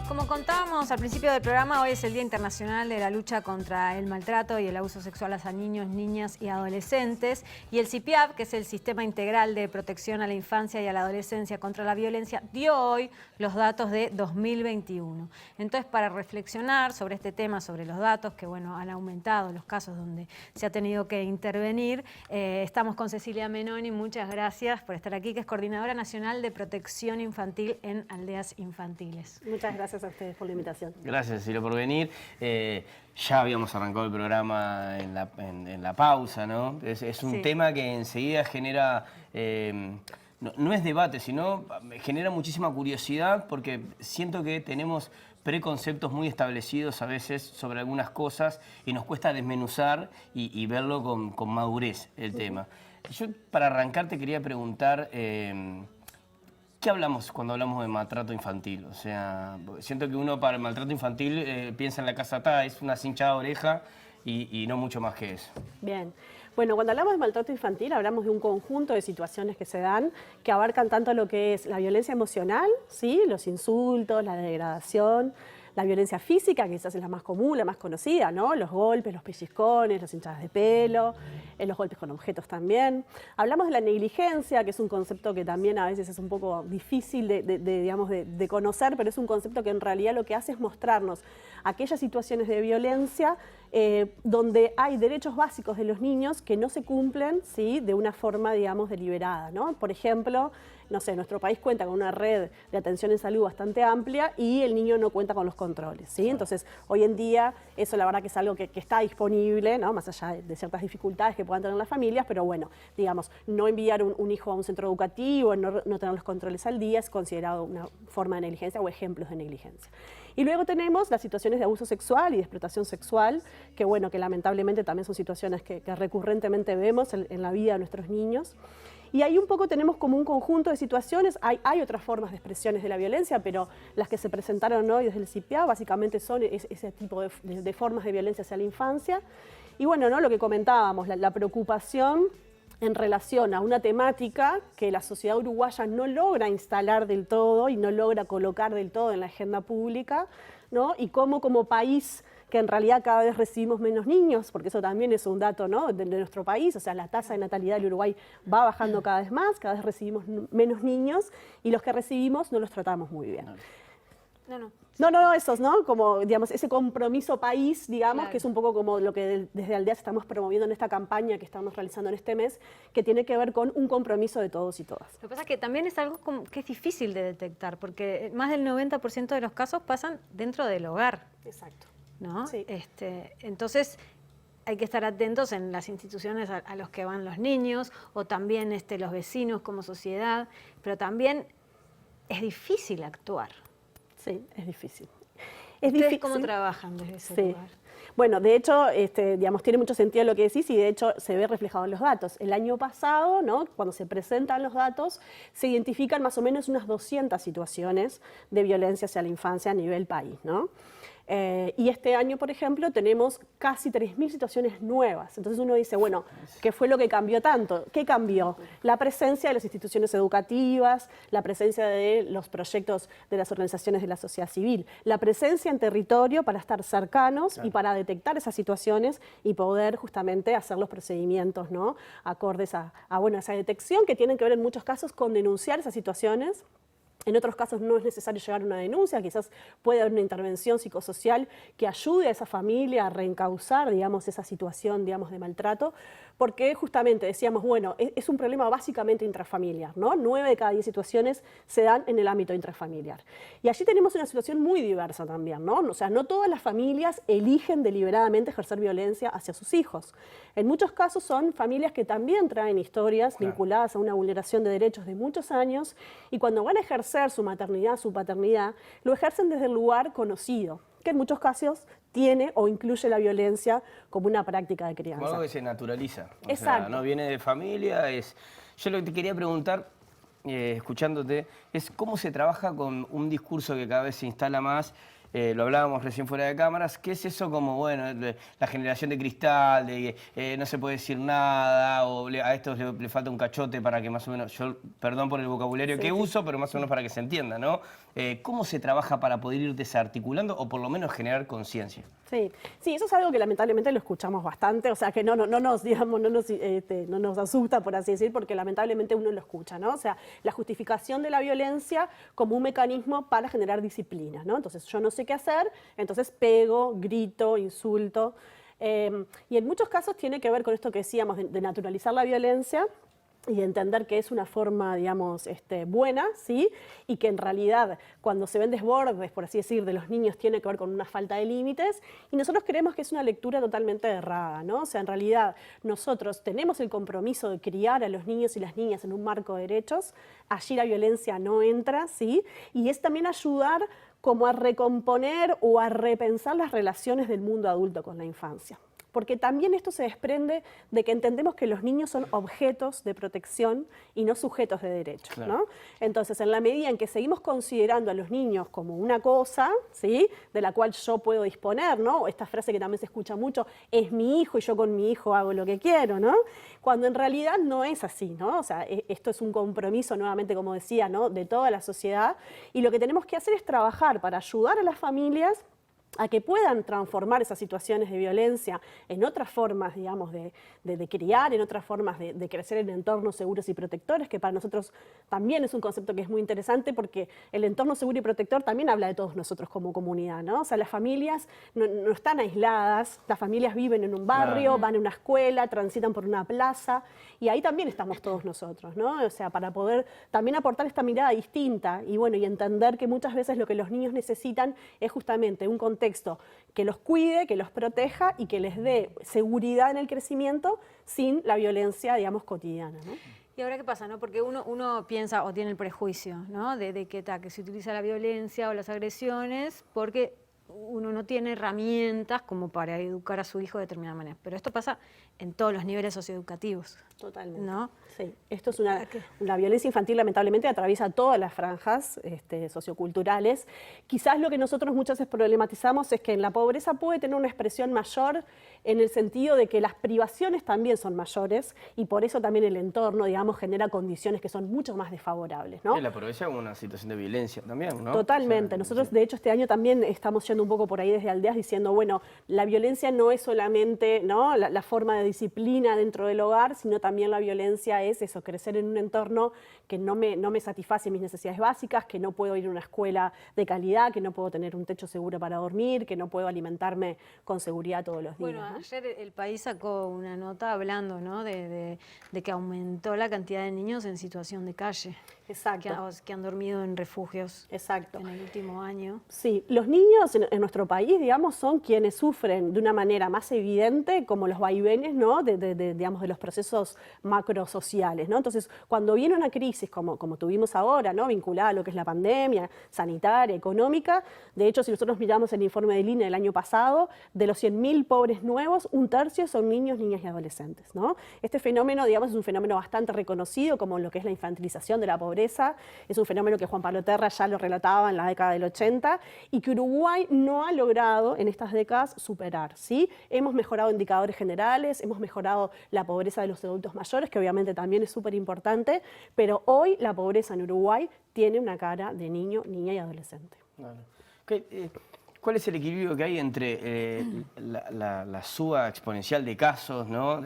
Como contábamos al principio del programa, hoy es el Día Internacional de la Lucha contra el Maltrato y el Abuso Sexual hacia Niños, Niñas y Adolescentes. Y el CIPIAP, que es el Sistema Integral de Protección a la Infancia y a la Adolescencia contra la Violencia, dio hoy los datos de 2021. Entonces, para reflexionar sobre este tema, sobre los datos que han aumentado, los casos donde se ha tenido que intervenir, estamos con Cecilia Menoni. Muchas gracias por estar aquí, que es Coordinadora Nacional de Protección Infantil en Aldeas Infantiles. Muchas gracias a ustedes por la invitación. Gracias, Cecilia, por venir. Ya habíamos arrancado el programa en la pausa, ¿no? Es un tema que enseguida genera, no es debate, sino genera muchísima curiosidad, porque siento que tenemos preconceptos muy establecidos a veces sobre algunas cosas y nos cuesta desmenuzar y verlo con madurez el tema. Yo, para arrancar, te quería preguntar, ¿qué hablamos cuando hablamos de maltrato infantil? O sea, siento que uno para el maltrato infantil piensa en la casa atada, es una cinchada de oreja y no mucho más que eso. Bien. Bueno, cuando hablamos de maltrato infantil hablamos de un conjunto de situaciones que se dan que abarcan tanto lo que es la violencia emocional, ¿sí? Los insultos, la degradación, la violencia física, que quizás es la más común, la más conocida, ¿no? Los golpes, los pellizcones, las hinchadas de pelo, los golpes con objetos también. Hablamos de la negligencia, que es un concepto que también a veces es un poco difícil de conocer, pero es un concepto que en realidad lo que hace es mostrarnos aquellas situaciones de violencia donde hay derechos básicos de los niños que no se cumplen, ¿sí? De una forma, digamos, deliberada, ¿no? Por ejemplo, no sé, nuestro país cuenta con una red de atención en salud bastante amplia y el niño no cuenta con los controles, ¿sí? Entonces, hoy en día, eso la verdad que es algo que está disponible, ¿no? Más allá de ciertas dificultades que puedan tener las familias, pero bueno, digamos, no enviar un hijo a un centro educativo, no tener los controles al día es considerado una forma de negligencia o ejemplos de negligencia. Y luego tenemos las situaciones de abuso sexual y de explotación sexual, que lamentablemente también son situaciones que recurrentemente vemos en la vida de nuestros niños. Y ahí un poco tenemos como un conjunto de situaciones, hay otras formas de expresiones de la violencia, pero las que se presentaron hoy desde el CIPIA básicamente son ese tipo de formas de violencia hacia la infancia. Y bueno, ¿no? Lo que comentábamos, la preocupación en relación a una temática que la sociedad uruguaya no logra instalar del todo y no logra colocar del todo en la agenda pública, ¿no? Y cómo como país, que en realidad cada vez recibimos menos niños, porque eso también es un dato, ¿no? de nuestro país, o sea, la tasa de natalidad del Uruguay va bajando cada vez más, cada vez recibimos menos niños y los que recibimos no los tratamos muy bien. No, esos, ¿no? Como, digamos, ese compromiso país, digamos, que es un poco como lo que desde Aldeas estamos promoviendo en esta campaña que estamos realizando en este mes, que tiene que ver con un compromiso de todos y todas. Lo que pasa es que también es algo que es difícil de detectar, porque más del 90% de los casos pasan dentro del hogar. Exacto. ¿No? Sí. Entonces hay que estar atentos en las instituciones a los que van los niños o también los vecinos como sociedad, pero también es difícil actuar. Sí, es difícil. ¿Ustedes cómo trabajan desde ese lugar? Bueno, de hecho, digamos, tiene mucho sentido lo que decís y de hecho se ve reflejado en los datos. El año pasado, ¿no? Cuando se presentan los datos, se identifican más o menos unas 200 situaciones de violencia hacia la infancia a nivel país, ¿no? Y este año, por ejemplo, tenemos casi 3.000 situaciones nuevas. Entonces uno dice, bueno, ¿qué fue lo que cambió tanto? ¿Qué cambió? La presencia de las instituciones educativas, la presencia de los proyectos de las organizaciones de la sociedad civil, la presencia en territorio para estar cercanos y para detectar esas situaciones y poder justamente hacer los procedimientos, ¿no? Acordes a esa detección, que tienen que ver en muchos casos con denunciar esas situaciones. En otros casos no es necesario llegar a una denuncia, quizás puede haber una intervención psicosocial que ayude a esa familia a reencauzar, digamos, esa situación, digamos, de maltrato, porque justamente decíamos, bueno, es un problema básicamente intrafamiliar, ¿no? 9 de cada 10 situaciones se dan en el ámbito intrafamiliar. Y allí tenemos una situación muy diversa también, ¿no? O sea, no todas las familias eligen deliberadamente ejercer violencia hacia sus hijos. En muchos casos son familias que también traen historias vinculadas a una vulneración de derechos de muchos años y cuando van a ejercer su maternidad, su paternidad, lo ejercen desde el lugar conocido, que en muchos casos tiene o incluye la violencia como una práctica de crianza. Como algo que se naturaliza. Exacto. O sea, no viene de familia. Yo lo que te quería preguntar, escuchándote, es cómo se trabaja con un discurso que cada vez se instala más lo hablábamos recién fuera de cámaras, ¿qué es eso como, bueno, la generación de cristal, de no se puede decir nada, o a estos le falta un cachote para que más o menos, yo perdón por el vocabulario que uso, pero más o menos para que se entienda, ¿no? ¿Cómo se trabaja para poder ir desarticulando o por lo menos generar conciencia? Sí, sí, eso es algo que lamentablemente lo escuchamos bastante, o sea que no nos asusta, por así decir, porque lamentablemente uno lo escucha, ¿no? O sea, la justificación de la violencia como un mecanismo para generar disciplina, ¿no? Entonces yo no sé qué hacer, entonces pego, grito, insulto. Y en muchos casos tiene que ver con esto que decíamos de naturalizar la violencia y entender que es una forma, digamos, buena, ¿sí? Y que en realidad cuando se ven desbordes, por así decir, de los niños tiene que ver con una falta de límites, y nosotros creemos que es una lectura totalmente errada, ¿no? O sea, en realidad nosotros tenemos el compromiso de criar a los niños y las niñas en un marco de derechos, allí la violencia no entra, ¿sí? Y es también ayudar como a recomponer o a repensar las relaciones del mundo adulto con la infancia. Porque también esto se desprende de que entendemos que los niños son objetos de protección y no sujetos de derecho, claro, ¿no? Entonces, en la medida en que seguimos considerando a los niños como una cosa, ¿sí?, de la cual yo puedo disponer, ¿no? Esta frase que también se escucha mucho, es mi hijo y yo con mi hijo hago lo que quiero, ¿no? Cuando en realidad no es así, ¿no? O sea, esto es un compromiso, nuevamente, como decía, ¿no?, de toda la sociedad, y lo que tenemos que hacer es trabajar para ayudar a las familias a que puedan transformar esas situaciones de violencia en otras formas, digamos, de criar, en otras formas de crecer en entornos seguros y protectores, que para nosotros también es un concepto que es muy interesante porque el entorno seguro y protector también habla de todos nosotros como comunidad, ¿no? O sea, las familias no están aisladas, las familias viven en un barrio, van a una escuela, transitan por una plaza, y ahí también estamos todos nosotros, ¿no? O sea, para poder también aportar esta mirada distinta y, bueno, y entender que muchas veces lo que los niños necesitan es justamente un contexto que los cuide, que los proteja y que les dé seguridad en el crecimiento sin la violencia, digamos, cotidiana, ¿no? ¿Y ahora qué pasa, no? Porque uno piensa o tiene el prejuicio, ¿no?, de que se utiliza la violencia o las agresiones porque uno no tiene herramientas como para educar a su hijo de determinada manera. Pero esto pasa en todos los niveles socioeducativos. Totalmente. ¿No? Sí, esto es la violencia infantil, lamentablemente atraviesa todas las franjas socioculturales. Quizás lo que nosotros muchas veces problematizamos es que en la pobreza puede tener una expresión mayor en el sentido de que las privaciones también son mayores y por eso también el entorno, digamos, genera condiciones que son mucho más desfavorables, ¿no? Y la pobreza es una situación de violencia también, ¿no? Totalmente. O sea, nosotros, sí. de hecho, este año también estamos yendo un poco por ahí desde Aldeas diciendo, bueno, la violencia no es solamente, ¿no?, la forma de disciplina dentro del hogar, sino también la violencia es eso, crecer en un entorno que no me satisface mis necesidades básicas, que no puedo ir a una escuela de calidad, que no puedo tener un techo seguro para dormir, que no puedo alimentarme con seguridad todos los días. Bueno, ¿no? ayer el país sacó una nota hablando, ¿no?, de que aumentó la cantidad de niños en situación de calle. Exacto. Que han dormido en refugios. Exacto. En el último año. Sí, los niños en nuestro país, digamos, son quienes sufren de una manera más evidente como los vaivenes, ¿no?, digamos, de los procesos macrosociales, ¿no? Entonces, cuando viene una crisis como tuvimos ahora, ¿no?, vinculada a lo que es la pandemia, sanitaria, económica, de hecho, si nosotros miramos el informe del INE del año pasado, de los 100.000 pobres nuevos, un tercio son niños, niñas y adolescentes, ¿no? Este fenómeno, digamos, es un fenómeno bastante reconocido como lo que es la infantilización de la pobreza. Es un fenómeno que Juan Pablo Terra ya lo relataba en la década del 80 y que Uruguay no ha logrado en estas décadas superar, ¿sí? Hemos mejorado indicadores generales, hemos mejorado la pobreza de los adultos mayores, que obviamente también es súper importante, pero hoy la pobreza en Uruguay tiene una cara de niño, niña y adolescente. Claro. ¿Cuál es el equilibrio que hay entre la suba exponencial de casos, ¿no?,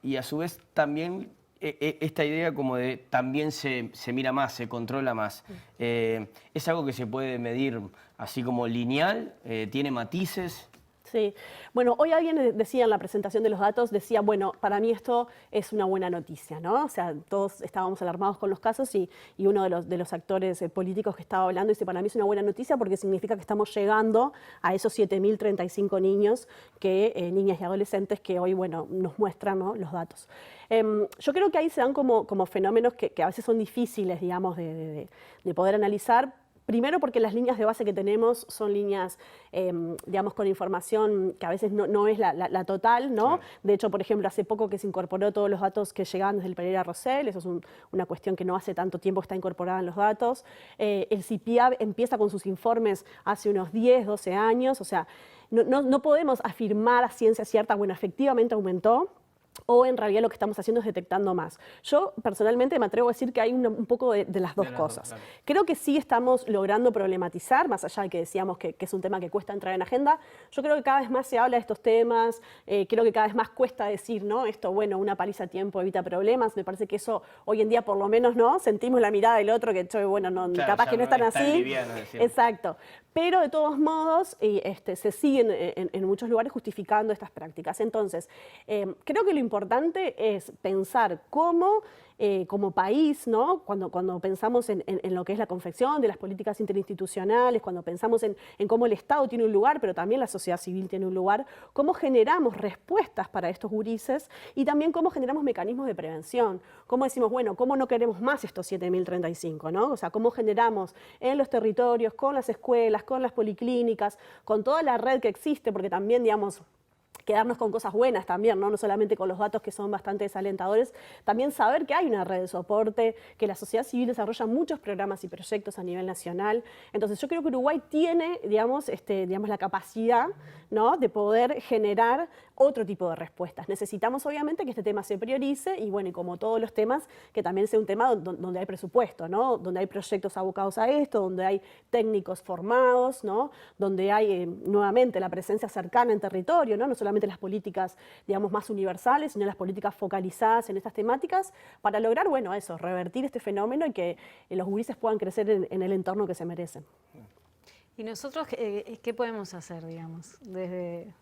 y a su vez también esta idea como de también se mira más, se controla más? ¿Es algo que se puede medir así como lineal? ¿Tiene matices? Sí, bueno, hoy alguien decía en la presentación de los datos, decía, bueno, para mí esto es una buena noticia, ¿no? O sea, todos estábamos alarmados con los casos y uno de los actores políticos que estaba hablando dice, para mí es una buena noticia porque significa que estamos llegando a esos 7.035 niños, niñas y adolescentes que hoy, bueno, nos muestran, ¿no?, los datos. Yo creo que ahí se dan como fenómenos que a veces son difíciles, digamos, de poder analizar, Primero porque las líneas de base que tenemos son líneas, digamos, con información que a veces no es la total, ¿no? Claro. De hecho, por ejemplo, hace poco que se incorporó todos los datos que llegaban desde el Pereira Rosell, eso es una cuestión que no hace tanto tiempo está incorporada en los datos. El CIPIAB empieza con sus informes hace unos 10, 12 años, o sea, no podemos afirmar a ciencia cierta, bueno, efectivamente aumentó, o en realidad lo que estamos haciendo es detectando más. Yo personalmente me atrevo a decir que hay un poco de las dos cosas. Claro. Creo que sí estamos logrando problematizar, más allá de que decíamos que es un tema que cuesta entrar en agenda. Yo creo que cada vez más se habla de estos temas, creo que cada vez más cuesta decir, ¿no? Esto, bueno, una paliza a tiempo evita problemas. Me parece que eso hoy en día por lo menos, ¿no? Sentimos la mirada del otro que, bueno, no, Claro, capaz que no es tan así. liviano, decíamos. Exacto. Pero de todos modos se siguen en muchos lugares justificando estas prácticas. Entonces, creo que lo importante es pensar cómo, como país, ¿no? Cuando pensamos en lo que es la confección de las políticas interinstitucionales, cuando pensamos en cómo el Estado tiene un lugar, pero también la sociedad civil tiene un lugar, cómo generamos respuestas para estos gurises y también cómo generamos mecanismos de prevención. Cómo decimos, bueno, cómo no queremos más estos 7.035, ¿no? O sea, cómo generamos en los territorios, con las escuelas, con las policlínicas, con toda la red que existe, porque también, digamos, quedarnos con cosas buenas también, ¿no? No solamente con los datos que son bastante desalentadores, también saber que hay una red de soporte, que la sociedad civil desarrolla muchos programas y proyectos a nivel nacional. Entonces yo creo que Uruguay tiene, digamos, la capacidad, ¿no? De poder generar otro tipo de respuestas. Necesitamos obviamente que este tema se priorice y bueno, y como todos los temas, que también sea un tema donde hay presupuesto, ¿no? Donde hay proyectos abocados a esto, donde hay técnicos formados, ¿no? Donde hay nuevamente la presencia cercana en territorio, ¿no? No solamente las políticas, digamos, más universales, sino las políticas focalizadas en estas temáticas para lograr, bueno, eso, revertir este fenómeno y que los gurises puedan crecer en el entorno que se merecen. ¿Y nosotros qué podemos hacer, digamos, desde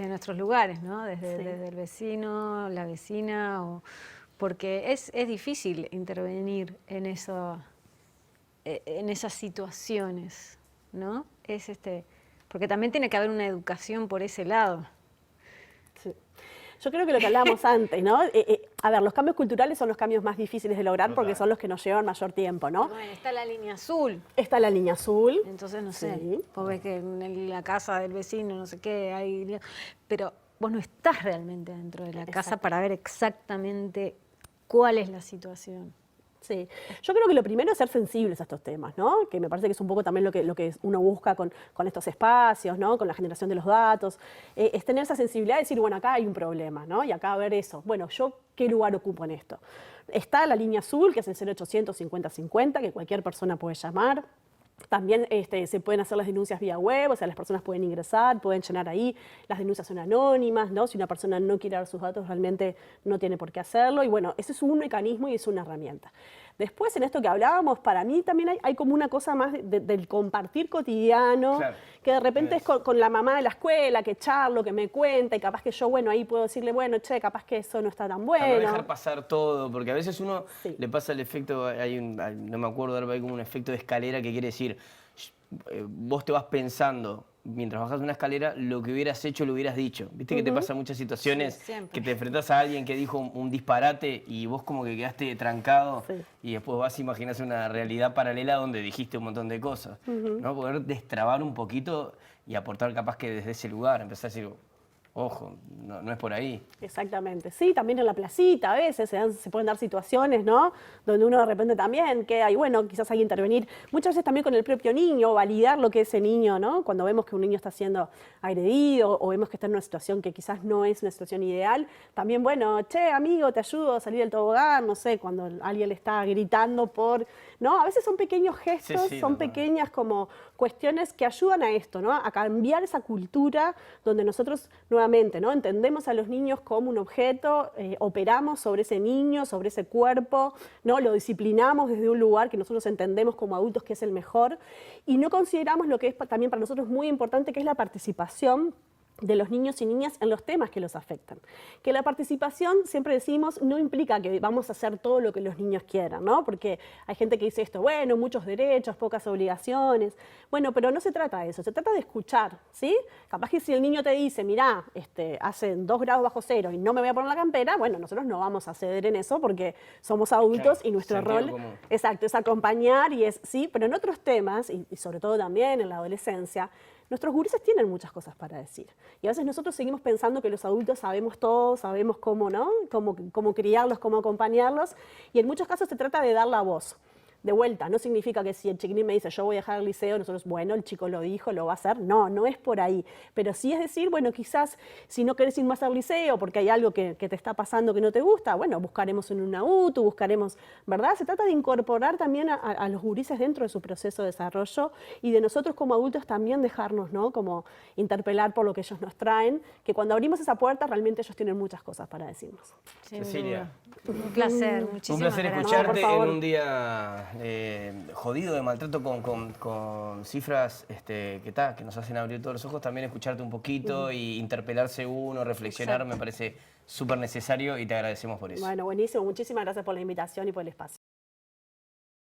nuestros lugares, ¿no? Desde el vecino, la vecina, porque es difícil intervenir en esas situaciones, ¿no? Porque también tiene que haber una educación por ese lado. Sí. Yo creo que lo que hablábamos antes, ¿no? A ver, los cambios culturales son los cambios más difíciles de lograr porque son los que nos llevan mayor tiempo, ¿no? Bueno, está la línea azul. Está la línea azul. Entonces, no sé, Sí. vos ves que en la casa del vecino, no sé qué, hay... Pero vos no estás realmente dentro de la casa para ver exactamente cuál es la situación. Sí, yo creo que lo primero es ser sensibles a estos temas, ¿no? Que me parece que es un poco también lo que uno busca con estos espacios, ¿no? Con la generación de los datos, es tener esa sensibilidad de decir, bueno, acá hay un problema, ¿no? Y acá a ver eso, bueno, ¿yo qué lugar ocupo en esto? Está la línea azul, que es el 0800 5050, que cualquier persona puede llamar. También se pueden hacer las denuncias vía web, o sea, las personas pueden ingresar, pueden llenar ahí, las denuncias son anónimas, ¿no? Si una persona no quiere dar sus datos, realmente no tiene por qué hacerlo, y bueno, ese es un mecanismo y es una herramienta. Después, en esto que hablábamos, para mí también hay como una cosa más del compartir cotidiano, Claro. que de repente es con la mamá de la escuela, que charlo, que me cuenta, y capaz que yo, bueno, ahí puedo decirle, bueno, che, capaz que eso no está tan Para no bueno. dejar pasar todo, porque a veces uno Sí. le pasa el efecto, no me acuerdo, hay como un efecto de escalera que quiere decir, vos te vas pensando, mientras bajas una escalera, lo que hubieras hecho lo hubieras dicho. ¿Viste que te pasa en muchas situaciones Sí, siempre. que te enfrentás a alguien que dijo un disparate y vos como que quedaste trancado Sí. y después vas a imaginarse una realidad paralela donde dijiste un montón de cosas? ¿No? Poder destrabar un poquito y aportar capaz que desde ese lugar, empezar a decir, ojo, no es por ahí. Exactamente, sí, también en la placita a veces se pueden dar situaciones, ¿no? Donde uno de repente también queda, y bueno, quizás hay que intervenir, muchas veces también con el propio niño, validar lo que ese niño, ¿no? Cuando vemos que un niño está siendo agredido o vemos que está en una situación que quizás no es una situación ideal, también, bueno, che, amigo, te ayudo a salir del tobogán, no sé, cuando alguien le está gritando ¿no? A veces son pequeños gestos, Sí, son total. pequeñas como cuestiones que ayudan a esto, ¿no? A cambiar esa cultura donde nosotros nuevamente, ¿no? Entendemos a los niños como un objeto, operamos sobre ese niño, sobre ese cuerpo, ¿no? Lo disciplinamos desde un lugar que nosotros entendemos como adultos que es el mejor y no consideramos lo que es también para nosotros muy importante, que es la participación de los niños y niñas en los temas que los afectan. Que la participación, siempre decimos, no implica que vamos a hacer todo lo que los niños quieran, ¿no? Porque hay gente que dice esto, bueno, muchos derechos, pocas obligaciones. Bueno, pero no se trata de eso, se trata de escuchar, ¿sí? Capaz que si el niño te dice, mirá, hace 2 grados bajo cero y no me voy a poner la campera, bueno, nosotros no vamos a ceder en eso porque somos adultos, claro, y nuestro rol, exacto, es acompañar y es, sí, pero en otros temas, y sobre todo también en la adolescencia, nuestros gurises tienen muchas cosas para decir. Y a veces nosotros seguimos pensando que los adultos sabemos todo, sabemos cómo, ¿no? Cómo criarlos, cómo acompañarlos. Y en muchos casos se trata de dar la voz. De vuelta, no significa que si el chiquitín me dice yo voy a dejar el liceo, nosotros, bueno, el chico lo dijo, lo va a hacer. No, no es por ahí. Pero sí es decir, bueno, quizás si no querés ir más al liceo porque hay algo que te está pasando que no te gusta, bueno, buscaremos en una UTU, buscaremos, ¿verdad? Se trata de incorporar también a los gurises dentro de su proceso de desarrollo y de nosotros como adultos también dejarnos, ¿no? Como interpelar por lo que ellos nos traen, que cuando abrimos esa puerta realmente ellos tienen muchas cosas para decirnos. Cecilia. Un placer, muchísimas Un placer gracias. escucharte No, en un día jodido de maltrato con cifras que nos hacen abrir todos los ojos. También escucharte un poquito y interpelarse uno, reflexionar, me parece súper necesario y te agradecemos por eso. Bueno, buenísimo. Muchísimas gracias por la invitación y por el espacio.